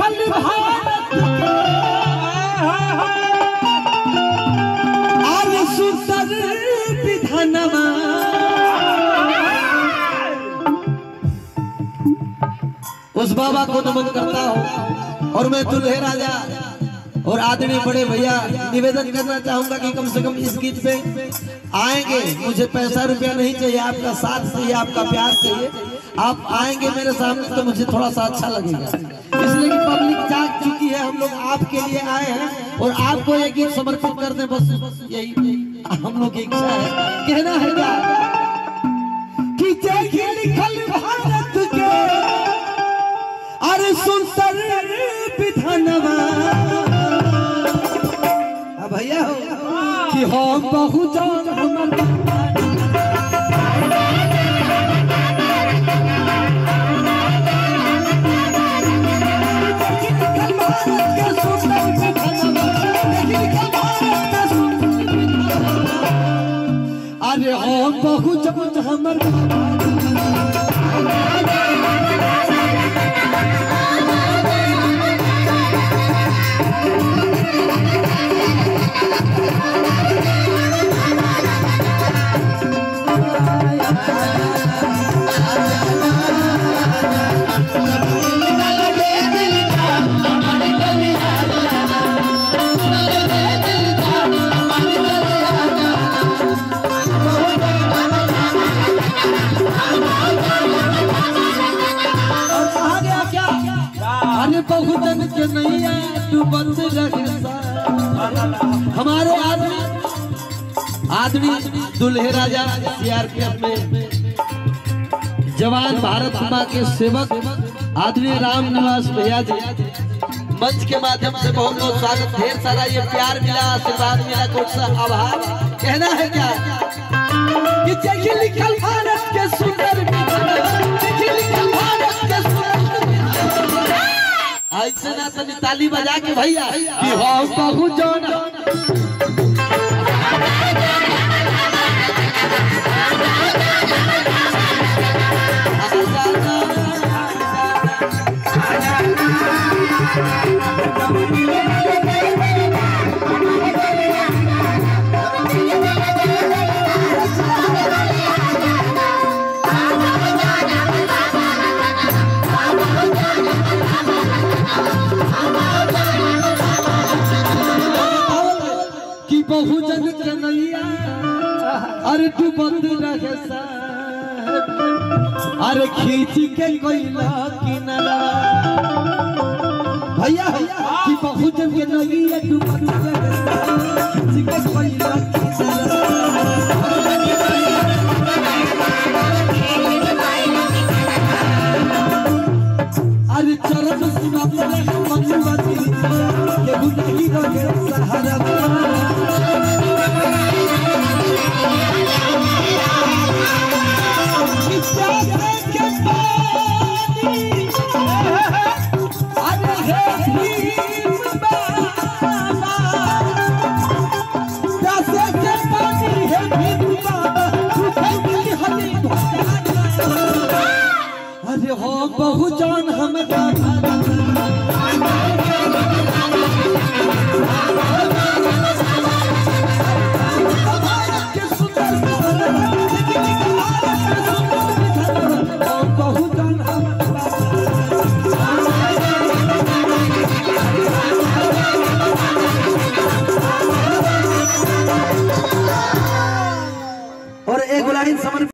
लिखल भारत आज सुंदर विधानवा उस बाबा को नमन करता हूँ। और मैं दुल्हे राजा और आदरणीय बड़े भैया निवेदन करना चाहूंगा कि कम से कम इस गीत पे आएंगे। मुझे पैसा रुपया नहीं चाहिए, आपका साथ चाहिए, आपका प्यार चाहिए। आप आएंगे मेरे सामने तो मुझे थोड़ा सा अच्छा लगेगा, इसलिए कि पब्लिक जाग चुकी है। हम लोग आपके लिए आए हैं और आपको ये गीत समर्पित कर दें, बस यही हम लोग की इच्छा है। कहना है क्या कि जय लिखल भारत के अरे सुंदर विधानवा भैया हो कि हम बहुत अरे हम बहुत हमर बहुजन के नैया डूबत रहे। हमारे आदमी दुल्हे राजा सीआरपीएफ में जवान भारत माँ के सेवक आदरणीय राम निवास भैया जी मंच के माध्यम से बहुत बहुत स्वागत। ढेर सारा ये प्यार मिला, आशीर्वाद मिला, कुछ सा आभार। कहना है क्या कि जय लिखल भारत के सुंदर ऐसे ना तनी ताली बजा के भैया कि हम बहुत जाना बहुजन के नैया अरे डूबत रहे अरे खींच के कोयला किनारा भैया कि बहुजन के नैया डूबत रहे खींच के कोयला अरे चरण सुना मंगलवती के गुनाही रहे सहारा अरे हो बहुजान और एक लाइन समर्पित